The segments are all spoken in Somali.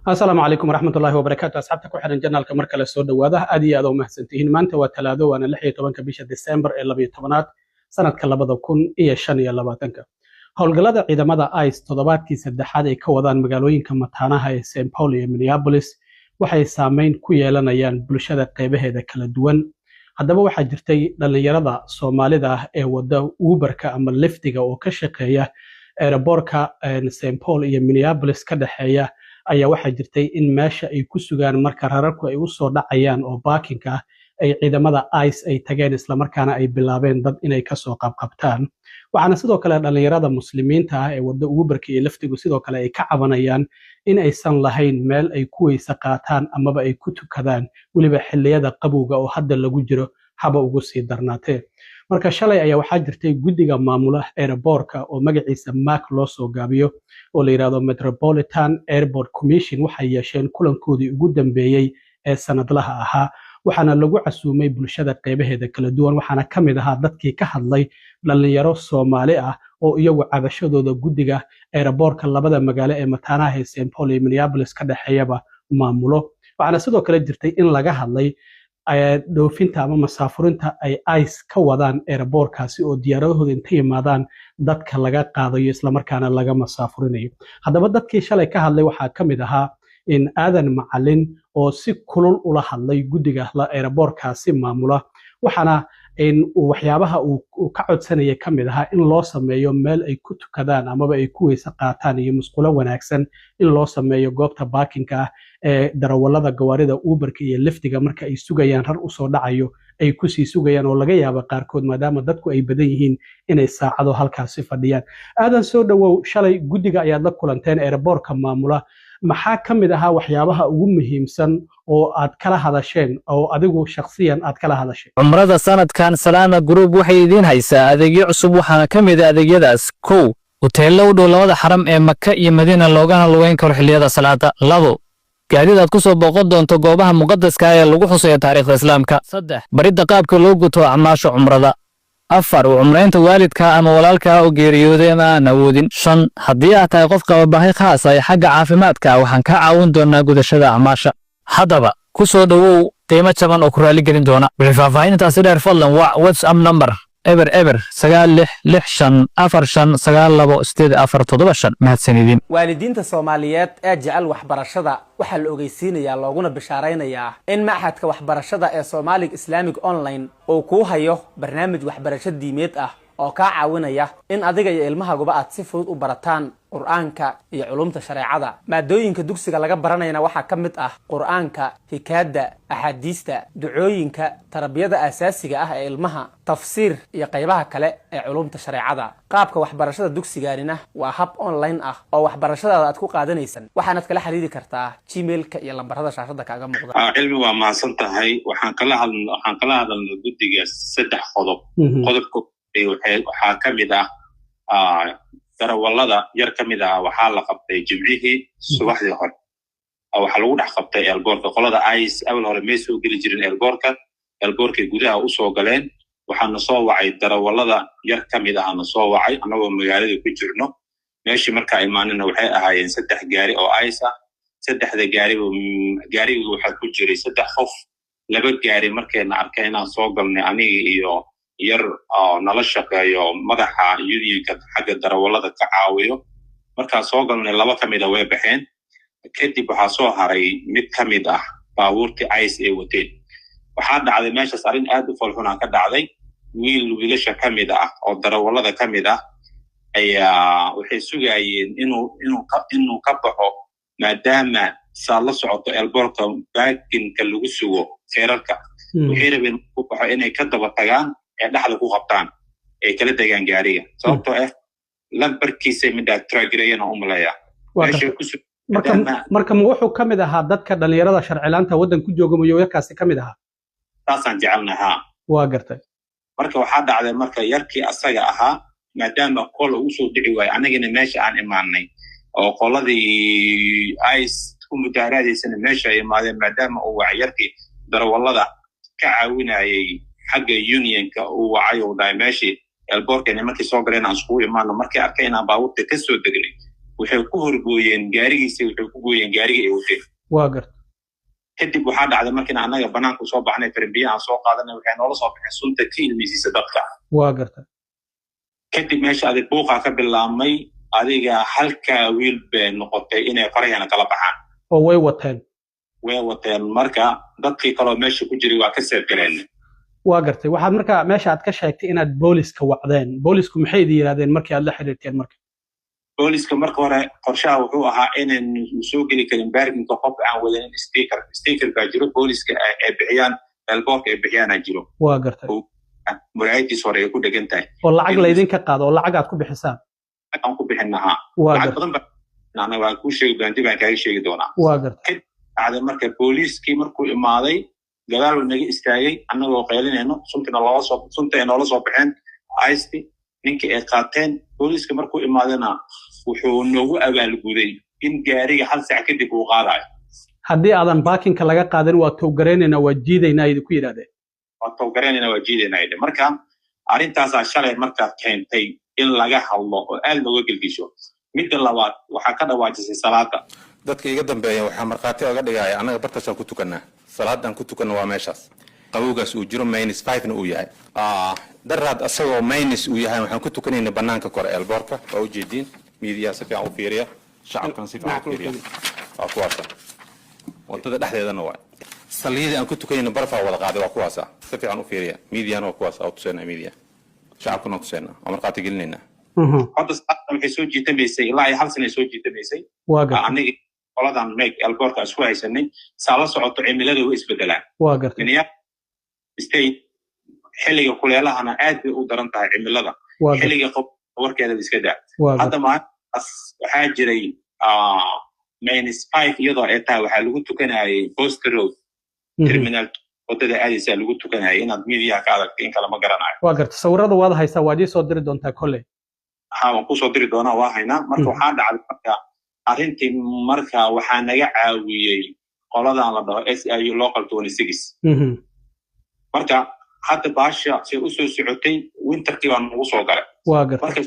السلام عليكم ورحمة الله وبركاته. أصحابتك وحنا جنالك مركز السود وهذا أدي هذا ومحسنتين ما أنت وثلاثة وأنا لحية طبعا كبيشة ديسمبر إلا بيتمنات سنة كلا بدو كون إيه الشان يلا باتنك هالجلادة إذا ماذا آيس تضبط كيس الدحادة كوضان مقالوين كم تانها هي سان باولي مينيابوليس وحي سامين كويا لنا يان بلشة قيبه هذا كلا دوان هذا هو حجرتي لأن يرضى صومالي ذا وده وبركة أما اللفتجة وكشقية ربوركا سان باولي مينيابوليس كده حيا ayaa waxa jirtay in meesha ay ku sugaan marka rararku ay u soo dhacayaan oo baakinka ay ciidamada ICE ay tageen isla markaana ay bilaabeen dad inay ka soo qabqabtaan waxaana sidoo kale dhalinyarada muslimiinta ah ee wada Uberka iyo laftigu sidoo kale ay ka cabanayaan in aysan lahayn meel ay ku weysa qaataan amaba ay ku tukadaan waliba xilliyada qabowga oo hadda lagu jiro haba ugu sii darnaatee marka shalay ayaa waxa jirtay guddiga maamula airportka oo magaciisa MAC loo soo gaabiyo oo la yiraahdo Metropolitan Airport Commission waxay yeesheen kulankoodii ugu dambeeyay ee sanadlaha ahaa waxaana lagu casuumay bulshada qeybaheeda kala duwan waxaana kamid ahaa dadkii ka hadlay dhalinyaro Soomaali ah oo iyagu cabashadooda guddiga airportka labada magaalo ee mataanaha ee St Paul iyo Minneapolis ka dhaxeeyaba maamulo waxaana sidoo kale jirtay in laga hadlay dhoofinta ama masaafurinta ay ICE ka wadaan airportkaasi oo diyaaradahooda inta yimaadaan dadka laga qaadayo isla markaana laga masaafurinayo haddaba dadkii shalay ka hadlay waxaa kamid ahaa in aadan macalin oo si kulul ula hadlay guddiga airportkaasi maamula waxaana in waxyaabaha uu ka codsanaya kamid ahaa in loo sameeyo meel ay ku tukadaan amaba ay ku weysa qaataan iyo musqulo wanaagsan in loo sameeyo goobta baakinka ah ee darawalada gawaarida Uberka iyo liftiga marka ay sugayaan rar u soo dhacayo ay ku sii sugayaan oo laga yaabo qaarkood maadaama dadku ay badan yihiin inay saacado halkaas fadhiyaan aadan soo dhawow shalay guddiga ayaad la kulanteen airportka maamula maxaa kamid ahaa waxyaabaha ugu muhiimsan oo aad kala hadasheen oo adigu shakhsiyan aad kala hadasheen umrada sanadkan Salama Group waxay idin haysaa adeegyo cusub waxaana kamid ah adeegyadaas kow hoteello u dhow labada xaram ee Makka iyo Madiina loogana luweyn karo xilliyada salaada labo gaadiid ku soo booqan doonto goobaha muqaddaska ah ee lagu xusayo taariikhda islaamka saddex baridda qaabka loo guto acmaasha umrada afar umreynta waalidka ama walaalka oo geeriyooday ama aan awoodin shan haddii aad tahay qof qaba baahi khaas ah xagga caafimaadka waxaan ka caawin doonaa gudashada acmaasha haddaba ku soo dhawow qiimo jaban oo ku raali gelin doona faafahintaasi dheer fadlan waa WhatsApp number eber 96454927 mahadsanidin waalidiinta Soomaaliyeed ee jecel waxbarashada waxa la ogeysiinayaa looguna bishaareynayaa in maxadka waxbarashada ee Somali Islamic Online oo ku hayo barnaamij waxbarasho diimeed ah oo ka caawinaya in adiga iyo ilmahaaguba aad si fudud u barataan Qur'aanka iyo culumta shareecada maadooyinka dugsiga laga baranayna waxa kamid ah Qur'aanka hikaada ahadiista ducooyinka tarbiyada asaasiga ah ee ilmaha tafsiir iyo qaybaha kale ee culumta shareecada qaabka waxbarashada dugsigaanina waa hab online ah oo waxbarashada aad ku qaadanaysan waxaana kala xiriiri kartaa Gmail-ka iyo lambarada shaashada kaaga muuqda cilmi waa maasan tahay waxaan kala hadalnaa guddiga saddex qodobka waxaa kamid ah darawalada yar kamid ah waxaa la qabtay jimcihii subaxdii hore waxa lagu dhax qabtay airportka qolada ICE awal hore ma soo gali jirin airportka gudaha u soo galeen waxaana soo wacay darawalada yar kamid ah na soo wacay anagoo magaalada ku jirno meeshii marka imaanina waxay ahaayeen saddex gaari oo ICE ah saddexda gaariga waxa ku jiray saddex qof laba gaari markayna arkay inaan soo galnay aniga iyo yar nala shaqeeyo madaxa unionka xagga darawalada ka caawiyo marka soo galnay laba kamid ah way baxeen kadib waxa soo haray mid kamid ah baabuurtii ICE ee wateen waxa dhacday meeshaas arin aad u falxuna ka dhacday wiilasha kamid ah oo darawalada kamid ah ayaa waxay sugayeen inuu ka baxo maadaama saala socoto airportka baakinka lagu sugo feerarka waxay rabeen ku baxo inay ka daba tagaan ee dhaxda ku qabtaan ay kala deegaan gaariga sababtoo ah lambarkiisa midda tragrayna u maleeyaa marka wuxuu kamid ahaa dadka dhalinyarada sharcilaanta wadan ku jooga yarkaasi kamid ahaa taasaan jecelnahay waa gartay marka waxa dhacday marka yarkii asaga ahaa maadaama kol uu soo dhici waay anagina meesha aan imaanay oo qoladii ICE ku mudaaradeysana meesha ay imaadeen maadaama uu wacay yarkii darawalada ka caawinayay xagga unionka uu wacay oo dhaay meeshii airportka markii soo galeen aan isku imaano markii arkay inaan baabuurta ka soo degnay waxay ku horgooyeen gaarigiisa waxay ku gooyeen gaariga ay wateen waa gartay kadib waxaa dhacday markii anaga banaanku soo baxnay farbiya aan soo qaadanay waxay noola soo baxeen sunta ka ilmeysiisa dadka waa gartay kadib meesha adig buuqa ka bilaabmay adiga halka wiil bay noqotay inay farayana kala baxaan oo way wateen marka dadkii kale meesha ku jiray waa ka seebgaleen waa gartay waxaad marka meesha aad ka sheegtay inaad booliska wacdeen boolisku maxay idin yiraahdeen markii aad la xiriirteen marka booliska marka hore qorshaha wuxuu ahaa inaan soo geli karin baarkinka qof aan wadanin sticker baa jiro booliska ay bixiyaan elboorka ay bixiyaan jiro waa gartay muraayadiis hore ay ku dhegan tahay oo lacag la idinka qaado oo lacag aad ku bixisaan aan ku bixinaha lacag badan baan waan ku sheegi doonaa dib aan kaaga sheegi doonaa waa gartay dhacday marka booliskii markuu imaaday gadaal naga istaagay annagoo qaylinayno sunta ay noola soo baxeen isti ninkii ay qaateen booliska markuu imaadana wuxuu noogu abaalguday in gaariga hal saac kadib uu qaadayo haddii aadan baakinka laga qaadan waa towgareynayna waa jiidaynaa idinku yidhahdeen waa towgareynayna waa jiidaynaa marka arrintaasaa shalay markaa keentay in laga hadlo oo aad looga gelgisho midda labaad waxaa ka dhawaajisay salaada dadka iga dambeeya waxaa markhaati oga dhigaya annaga bartaasaan ku tukannaa salaadaan ku tukanna waa meeshaas qabowgaas uu jiro -5na uu yahay daraad asagoo minus uu yahay waxaan ku tukanayna bannaanka kore elboorka waa ujeediin miidiyaa si fiican u fiiriya shacabkan si fiican u fiiriya waa kuwaasa wadada dhexdeedana waa saliyadii aan ku tukanayna barfaa wada qaaday waa kuwaasa si fiican u fiiriya miidiyana waa kuwaas oo tusayna miidiya shacabkuna tusayna waa markhaati gelinayna hadda salaada waxay soo jiitamaysay ilaa ay hal sana soo jiitamaysay aniga qoladan meeg elboorka isku haysanay saa la socoto cimilada way isbedelaan waa gartay state xilliga kuleelahana aad bay u daran tahay cimilada xilliga warkeeda iska daa hadda maantaas waxaa jiray -5 iyadoo ay tahay waxaa lagu tukanayay Post Road terminal wadada aadaysa lagu tukanayay inaad miidiyaha ka aragtay in kala ma garanayo waa gartay sawirada waad haysaa waad soo diri doontaa kolley waan ku soo diri doonaa waa haynaa marka waxaa dhacday marka arrintii marka waxaa naga caawiyey qoladan la dhaho SIU Local 26 marka hadda baasha si u soo socotay winterkii baan ugu soo galay waa gartay marka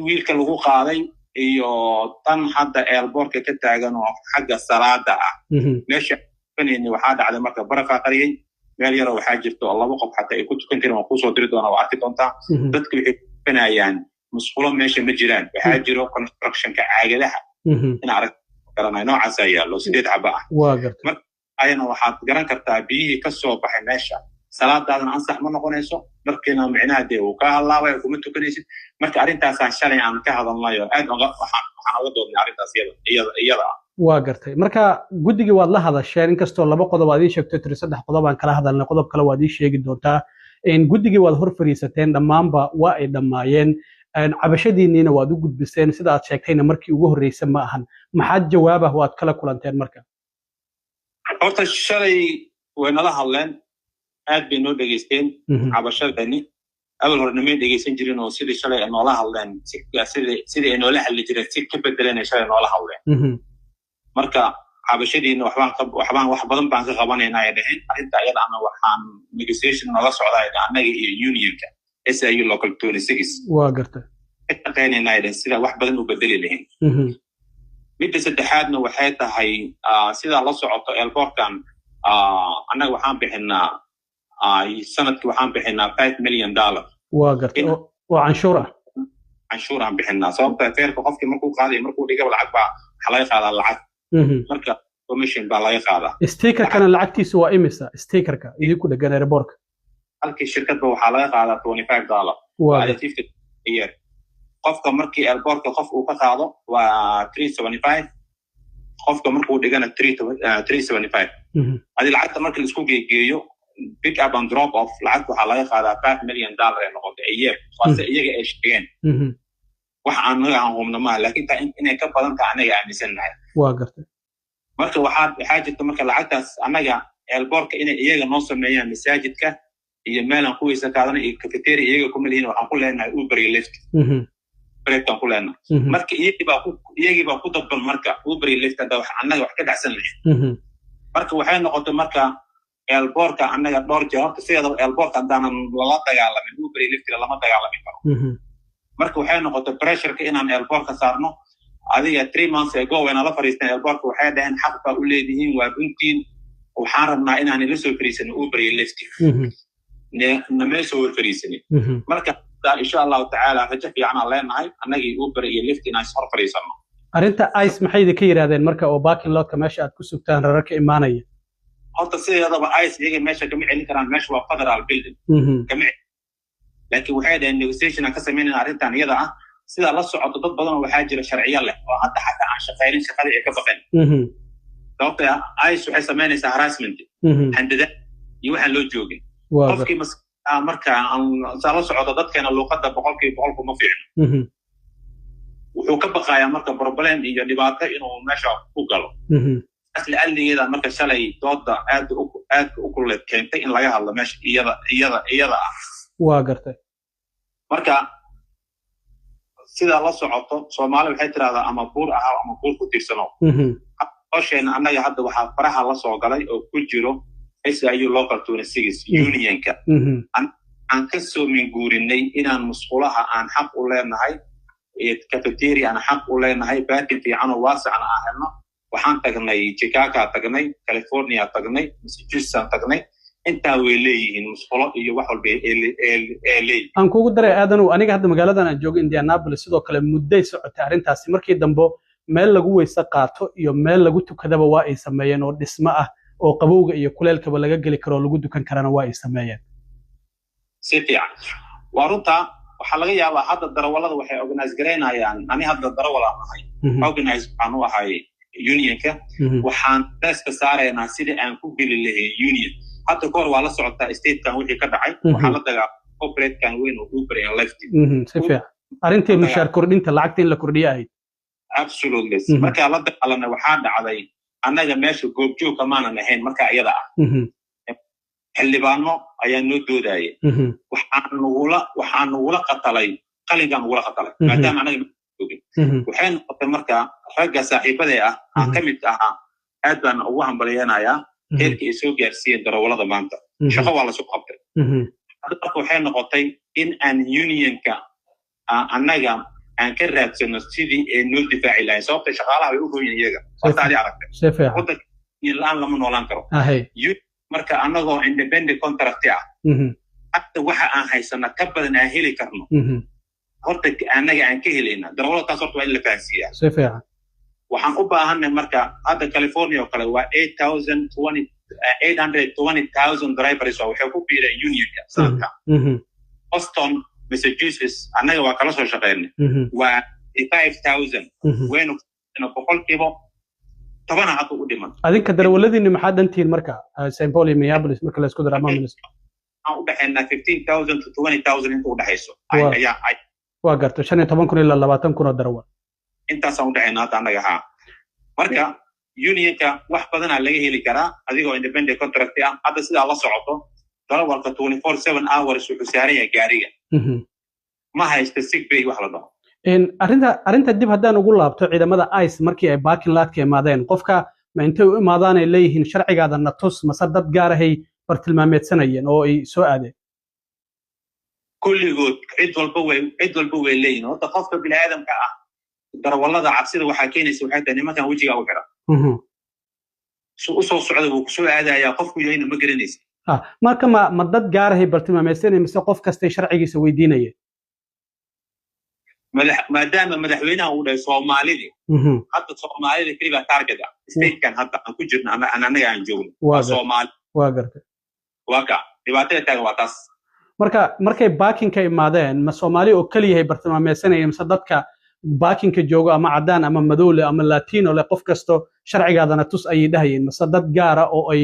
wiilka lagu qaaday iyo tan hadda airportka ka taagan oo xagga salaada ah meesha fanayni waxaa dhacday marka baraqa qariyay meel yar waxaa jirto oo laba qof xataa ay ku tukan kareen oo ku soo diri doona waa arki doontaa dadku waxay fanayaan musqulo meesha ma jiraan waxaa jiro constructionka caagadaha in arag garanay noocaas ayaa loo 8 xaba ah waa gartay marka ayana waxaad garan kartaa biyihii ka soo baxay meesha salaadaadana ansax ma noqonayso markiina micnaheedu uu ka halaabay kuma tukanaysid marka arrintaas aan shalay aan ka hadalnayo aad waxaan uga doodnay arrintaas iyada waa gartay marka guddigii waad la hadasheen inkastoo 2 qodob aad ii sheegtay 3 qodob aan kala hadalnay qodob kale waad ii sheegi doontaa in guddigii waad hor fariisateen dhammaanba waa ay dhammaayeen cabashadiinniina waad u gudbiseen sida aad sheegtayna markii ugu horreysay ma ahan maxaad jawaabah waad kala kulanteen marka horta shalay way nala hadleen aad bay noo dhegaysteen cabashadani awal hore namay dhegaysan jirin oo sidii shalay ay noola hadleen sidii ay noola hadli jireen si ka bedelan ay shalay noola hadleen marka cabashadiina wax badan baan ka qabanaynaa ay dhaheen arrinta iyada ama waxaan negotiation noola socdaa annaga iyo unionka SIU Local 26 waa gartay shaqeynayna ay dhaheen sida wax badan u bedeli lahayn midda saddexaadna waxay tahay sida la socoto airportkan annaga waxaan bixinaa sanadkii waxaan bixinaa $5 million waa gartay oo canshuur aan bixinaa sababta feerka qofkii markuu qaaday markuu dhigaba lacag baa waxa laga qaadaa lacag marka commission baa laga qaadaa stickerkana lacagtiisu waa imisa stickerka idinku dhegan airportka halkii shirkadba waxaa laga qaadaa $25 waa 50 a year qofka markii airportka qof uu ka qaado waa $375 qofka markuu dhigana $375 adi lacagta marka la isku geeyo pick up and drop off lacagta waxaa laga qaadaa $5 million ee noqotay a year waase iyaga ay sheegeen wax anaga aan hubno maaha laakiin inay ka badan tahay anaga aaminsannahay waa gartay marka waxaa jirta marka lacagtaas anaga airportka inay iyaga noo sameeyaan masaajidka iyo meel aan ku weysa qaadana iyo cafeteria iyaga kuma lihiin waxaan ku leenahay Uber iyo Lyft breakdown ku leenahay marka iyagii baa ku dadban marka Uber iyo Lyft hadda annaga wax ka dhacsan lahayn marka waxay noqotay marka airportka annaga dhowr jeer horta sideeda airportka haddaanan lala dagaalamin Uber iyo Lyft lama dagaalamin karo marka waxay noqotay pressureka inaan airportka saarno adiga 3 months ago when ala fariistan airport waxay dhahan xaq baa u leedihiin waa runtiin waxaan rabnaa inaan ila soo fariisano Uber iyo Lyft nama soo fariisani marka insha Allah ta'ala rajo fiican aan leenahay anagii Uber iyo Lyft inaan soo fariisano arinta ICE maxay idinka yiraahdeen marka oo parking lot ka meesha aad ku sugtaan rarka imaanaya horta sideedaba ICE iyaga meesha kama celin karaan meesha waa federal building kama laakiin waxay dhahan negotiation ka sameynayna arintan iyada ah sida la socoto dad badan waxaa jira sharciyo leh oo hadda xataa aan shaqeyn shaqada ay ka baqeen sababta ICE waxay sameynaysaa harassment handada iyo waxaan loo joogin qofkii marka aan la socoto dadkeena luqadda 100% kuma fiicno wuxuu ka baqayaa marka problem iyo dhibaato inuu meesha ku galo asli alligeeda marka shalay dooda aad u kulleed keentay in laga hadlo meesha iyada ah waa gartay marka sida la socoto Soomaali waxay tiraahdaa ama buur ah ama buur ku tiirsano qorsheena annaga hadda waxa faraha la soo galay oo ku jiro SIU local 26 unionka aan ka soo min guurinay inaan musqulaha aan xaq u leenahay cafeteria aan xaq u leenahay baatin fiican oo waasic aan ahayno waxaan tagnay Chicago tagnay California tagnay Massachusetts tagnay inta way leeyihiin musqulo iyo wax walba ee aan kugu daray aadanu aniga hadda magaaladan aan joogo Indianapolis sidoo kale mudday socotay arintaasi markii dambe meel lagu weysa qaato iyo meel lagu tukadaba waa ay sameeyeen oo dhismo ah oo qabowga iyo kuleelkaba laga gali karo lagu dukan karana waa ay sameeyeen si fiican warunta waxa laga yaabaa hadda darawalada waxay organize gareynayaan ani hadda darawala ahay organize aanu ahay unionka waxaan taska saareynaa sidii aan ku geli lahayn union hadda koor waa la socotaa state kan wixii ka dhacay waxa la dagaa corporate kan weyn oo Uber iyo Lyft si fiican arintii mushaar kordhinta lacagta in la kordhiyo ahayd absolutely marka la dagaalanay waxaa dhacday annaga meesha goobjoog kamaana ahayn marka iyada ah xildhibaano ayaa noo doodayay waxaan nugula qatalay qalinkan nugula qatalay maadaama anaga joogin waxay noqotay marka ragga saaxiibada ah aan ka mid ahaa aad baan ugu hambalyeynaya heerkii ay soo gaarsiiyeen darawalada maanta shaqo waa la soo qabtay hadda waxay noqotay in aan unionka annaga aan ka raadsano sidii ay noo difaaci lahayn sababta shaqaalaha way u gooyeen iyaga horta ali aragtay wadanka laan lama noolaan karo marka anagoo independent contract ah hatta waxa aan haysana ka badan aan heli karno horta anaga aan ka helayna darawalada taas horta waa in la fahansiiyaa si fiican waxaan u baahanay marka hadda California oo kale waa 820,000 drivers oo waxay ku biireen unionka sanadka Boston Massachusetts anaga waa kala soo shaqeynay waa 5,000 weyn oo boqolkiiba 10 hadda u dhiman adinka darawaladiina maxaa dantiin marka St. Paul iyo Minneapolis marka la isku daro ama Minnesota aan u dhaxeynaa 15,000 to 20,000 inta u dhaxayso waa garto 15,000 ilaa 20,000 oo darawal intaas aan u dhaxeynaa hadda anaga ha marka unionka wax badan laga heli karaa adigoo independent contract ah hadda sida la socoto darawalka 24/7 hours wuxuu saaran yahay gaariga ma haysto sick bay wax la dhaho arinta dib haddaan ugu laabto ciidamada ICE markii ay parking lot ka imaadeen qofka ma intay u imaadaan ay leeyihiin sharcigaada na tus mase dad gaar ahay bartilmaameedsanayeen oo ay soo aadeen kulligood cid walba way leeyihiin horta qofka bini'aadamka ah darawalada cabsida waxaa keenaysa waxay tahay nimankan wejiga u xira u soo socda wuu ku soo aadayaa qofku yahayna ma garanaysa marka ma dad gaar ahay bartilmaameedsanayeen mise qof kastay sharcigiisa weydiinayeen maadaama madaxweynaha uu dhahay Soomaalida hadda Soomaalida kaliya target ah state kan hadda aan ku jirno ama anaga aan joogno waa Soomaali waa gartay waa dhibaatada taagan waa taas markay parking ka imaadeen ma Soomaali oo kaliya ay bartilmaameedsanayeen mise dadka parking ka jooga ama cadaan ama madow ama latino le qof kasto sharcigaadana tus ay dhahayeen mise dad gaar ah oo ay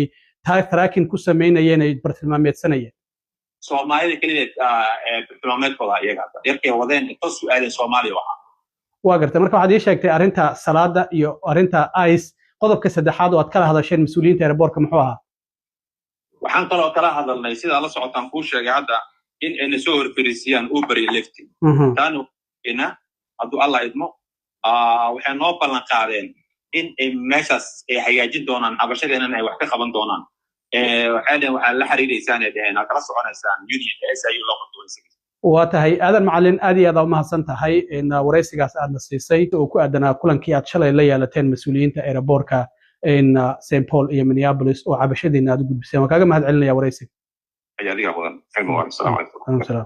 tracking ku sameynayeen ay bartilmaameedsanayeen Soomaalida kaliya bartilmaameedkooda iyaga yarkay wadeen inta su'aaleen Soomaaliya waa gartay marka waxaad ii sheegtay arinta salaada iyo arinta ICE qodobka saddexaad oo aad kala hadasheen mas'uuliyiinta airportka muxuu ahaa waxaan kaloo kala hadalnay sida la socotaan ku sheegay hadda in ay soo horfariisiyaan Uber iyo Lyft taanu ina haduu Allah idmo waxay noo ballan qaadeen in ay meeshaas ay hagaajin doonaan cabashadeena ay wax ka qaban doonaan waxaa la xiriireysaan ee kala soconaysaan unionka SIU local 26 واتهي آدم معلن آدي هذا ما سنتهي إن ورئيسيgaas aad nasiisay oo ku aadanaa kulankii aad shalay la yeelateen mas'uuliyiinta airportka in St Paul iyo Minneapolis oo cabashadiina aad u gudbiseen waan kaaga mahad celinaya wareysiga ayaa adiga mudan. Assalamu alaykum.